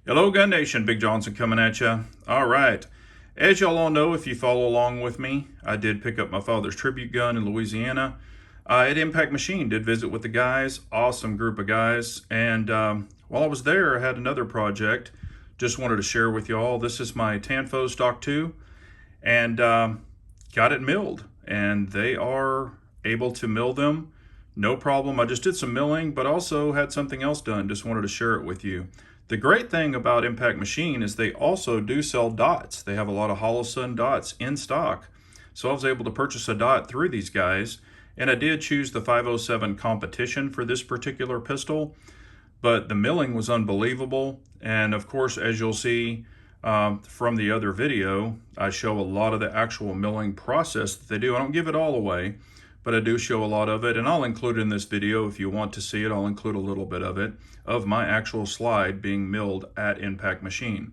Hello Gun Nation, Big Johnson coming at you. All right, as y'all all know, if you follow along with me, I did pick up my father's tribute gun in Louisiana. At Impact Machine, did visit with the guys, awesome group of guys. And while I was there, I had another project, just wanted to share with y'all. This is my Tanfo Stock 2, and got it milled. And they are able to mill them, no problem. I just did some milling, but also had something else done, just wanted to share it with you. The great thing about Impact Machine is they also do sell dots. They have a lot of Holosun dots in stock. So I was able to purchase a dot through these guys, and I did choose the 507 competition for this particular pistol, but the milling was unbelievable. And of course, as you'll see from the other video, I show a lot of the actual milling process that they do. I don't give it all away, but I do show a lot of it, and I'll include in this video, if you want to see it, I'll include a little bit of it, of my actual slide being milled at Impact Machine.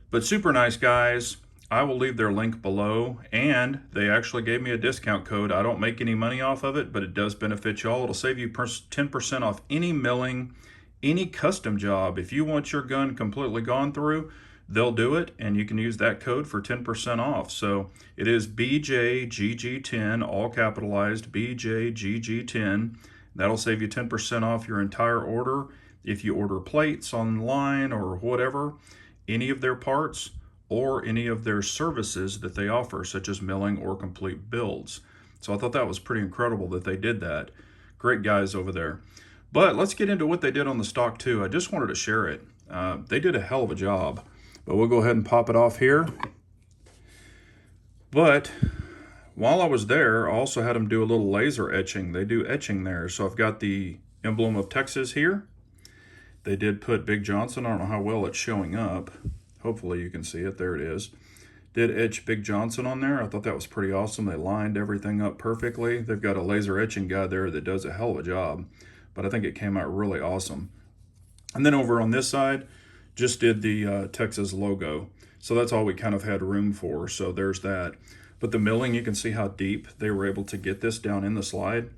But super nice guys. I will leave their link below, and they actually gave me a discount code. I don't make any money off of it, but it does benefit y'all. It'll save you 10% off any milling, any custom job. If you want your gun completely gone through, they'll do it, and you can use that code for 10% off. So it is BJGG10, all capitalized, BJGG10. That'll save you 10% off your entire order. If you order plates online or whatever, any of their parts or any of their services that they offer, such as milling or complete builds. So I thought that was pretty incredible that they did that. Great guys over there. But let's get into what they did on the stock 2. I just wanted to share it. They did a hell of a job. But we'll go ahead and pop it off here. But while I was there, I also had them do a little laser etching. They do etching there. So I've got the emblem of Texas here. They did put Big Johnson. I don't know how well it's showing up. Hopefully you can see it. There it is. Did etch Big Johnson on there. I thought that was pretty awesome. They lined everything up perfectly. They've got a laser etching guy there that does a hell of a job. But I think it came out really awesome. And then over on this side, just did the Texas logo. So that's all we kind of had room for. So there's that. But the milling, you can see how deep they were able to get this down in the slide.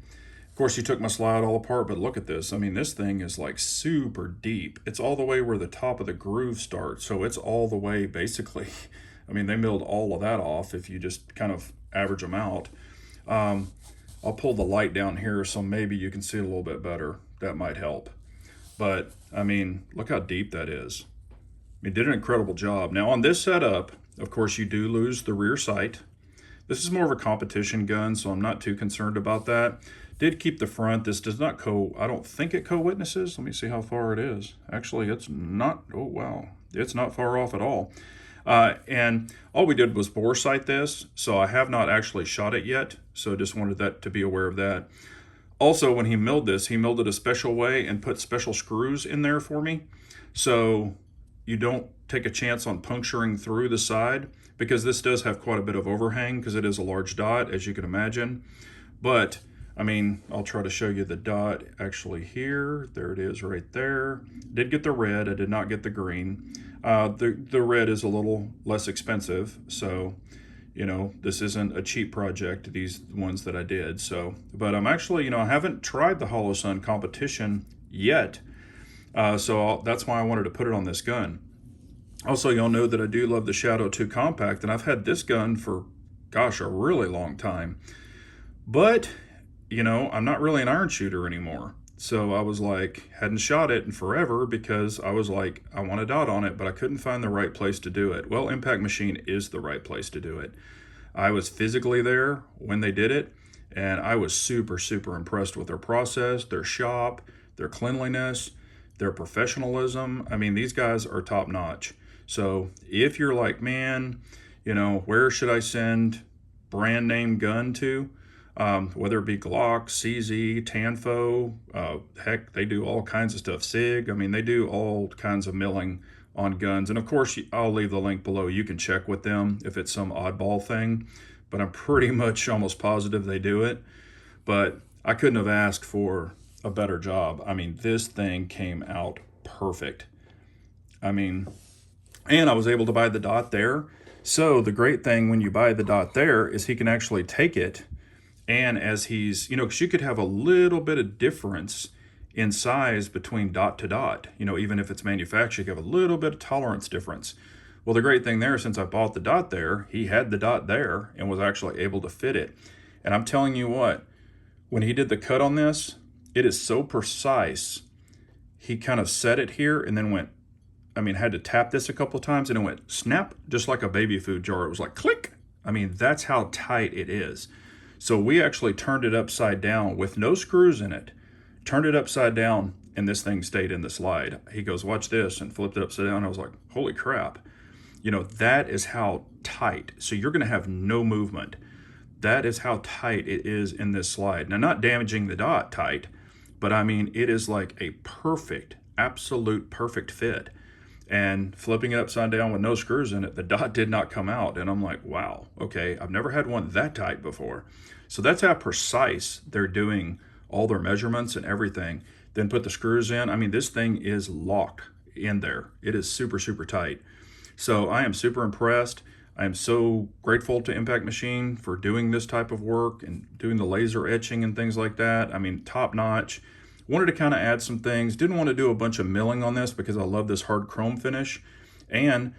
Of course, you took my slide all apart, but look at this. I mean, this thing is like super deep. It's all the way where the top of the groove starts. So it's all the way basically, I mean, they milled all of that off if you just kind of average them out. I'll pull the light down here so maybe you can see a little bit better. That might help. But I mean, look how deep that is. He did an incredible job. Now on this setup, of course, you do lose the rear sight. This is more of a competition gun, so I'm not too concerned about that. Did keep the front. This does not I don't think it co-witnesses. Let me see how far it is. Actually, it's not, oh wow. It's not far off at all. And all we did was bore sight this, so I have not actually shot it yet. So just wanted that to be aware of that. Also, when he milled this, he milled it a special way and put special screws in there for me. So you don't take a chance on puncturing through the side, because this does have quite a bit of overhang because it is a large dot, as you can imagine. But, I mean, I'll try to show you the dot actually here. There it is right there. Did get the red, I did not get the green. The red is a little less expensive, so you know, this isn't a cheap project, these ones that I did. So, but I'm actually, you know, I haven't tried the Holosun competition yet. So that's why I wanted to put it on this gun. Also, y'all know that I do love the Shadow 2 Compact, and I've had this gun for, gosh, a really long time. But, you know, I'm not really an iron shooter anymore. So I was like, hadn't shot it in forever because I was like, I want a dot on it, but I couldn't find the right place to do it. Well, Impact Machine is the right place to do it. I was physically there when they did it, and I was super, super impressed with their process, their shop, their cleanliness, their professionalism. I mean, these guys are top notch. So if you're like, man, where should I send brand name gun to? Whether it be Glock, CZ, Tanfo, heck, they do all kinds of stuff. SIG, I mean, they do all kinds of milling on guns. And of course, I'll leave the link below. You can check with them if it's some oddball thing, but I'm pretty much almost positive they do it. But I couldn't have asked for a better job. I mean, this thing came out perfect. I mean, and I was able to buy the dot there. So the great thing when you buy the dot there is he can actually take it, and as he's, because you could have a little bit of difference in size between dot to dot, even if it's manufactured, you have a little bit of tolerance difference. Well, the great thing there, since I bought the dot there, he had the dot there and was actually able to fit it. And I'm telling you what, when he did the cut on this, it is so precise. He kind of set it here and then went, had to tap this a couple of times and it went snap, just like a baby food jar. It was like click. That's how tight it is. So we actually turned it upside down with no screws in it, turned it upside down, and this thing stayed in the slide. He goes, watch this, and flipped it upside down. I was like, holy crap. That is how tight. So you're gonna have no movement. That is how tight it is in this slide. Now, not damaging the dot tight, but it is like a perfect, absolute perfect fit. And flipping it upside down with no screws in it, the dot did not come out. And I'm like, wow, okay, I've never had one that tight before. So that's how precise they're doing all their measurements and everything. Then put the screws in. This thing is locked in there. It is super, super tight. So I am super impressed. I am so grateful to Impact Machine for doing this type of work and doing the laser etching and things like that. Top notch. Wanted to kind of add some things. Didn't want to do a bunch of milling on this because I love this hard chrome finish. And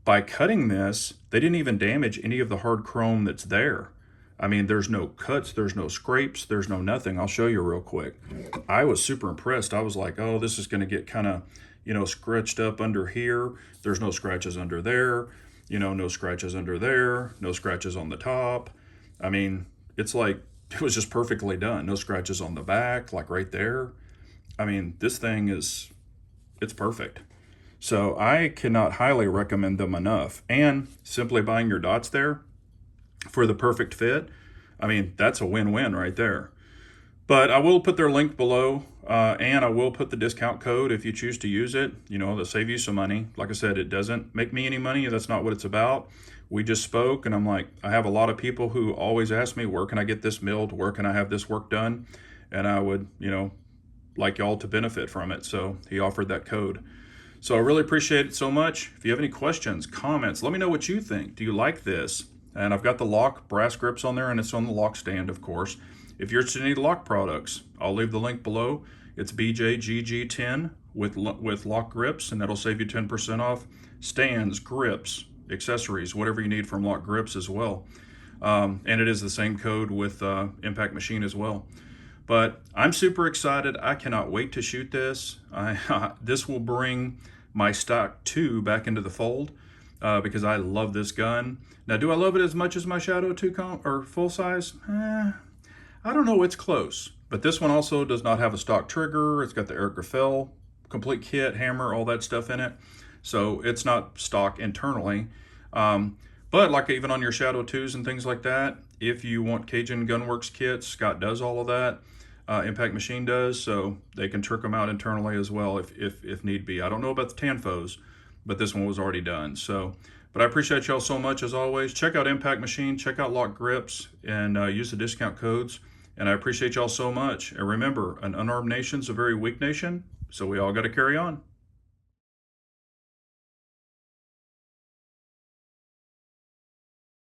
by cutting this, they didn't even damage any of the hard chrome that's there. There's no cuts, there's no scrapes, there's no nothing. I'll show you real quick. I was super impressed. I was like, oh, this is going to get kind of, scratched up under here. There's no scratches under there. No scratches under there. No scratches on the top. It's like, it was just perfectly done. No scratches on the back, like right there. This thing it's perfect. So I cannot highly recommend them enough. And simply buying your dots there for the perfect fit, that's a win-win right there. But I will put their link below, and I will put the discount code if you choose to use it. They'll save you some money. Like I said, it doesn't make me any money. That's not what it's about. We just spoke, and I'm like, I have a lot of people who always ask me, where can I get this milled? Where can I have this work done? And I would, like y'all to benefit from it. So he offered that code. So I really appreciate it so much. If you have any questions, comments, let me know what you think. Do you like this? And I've got the lock brass grips on there, and it's on the lock stand, of course. If you're interested in any lock products, I'll leave the link below. It's BJGG10 with lock grips, and that'll save you 10% off. Stands, grips, accessories, whatever you need from lock grips as well. And it is the same code with Impact Machine as well. But I'm super excited. I cannot wait to shoot this. This will bring my stock 2 back into the fold because I love this gun. Now, do I love it as much as my Shadow 2 or full size? I don't know, it's close. But this one also does not have a stock trigger. It's got the Eric Graffel complete kit, hammer, all that stuff in it. So it's not stock internally. But like even on your Shadow 2s and things like that, if you want Cajun Gunworks kits, Scott does all of that. Impact Machine does, so they can trick them out internally as well if need be. I don't know about the Tanfos, but this one was already done. So, but I appreciate y'all so much as always. Check out Impact Machine, check out Lock Grips, and use the discount codes. And I appreciate y'all so much. And remember, an unarmed nation's a very weak nation, so we all got to carry on.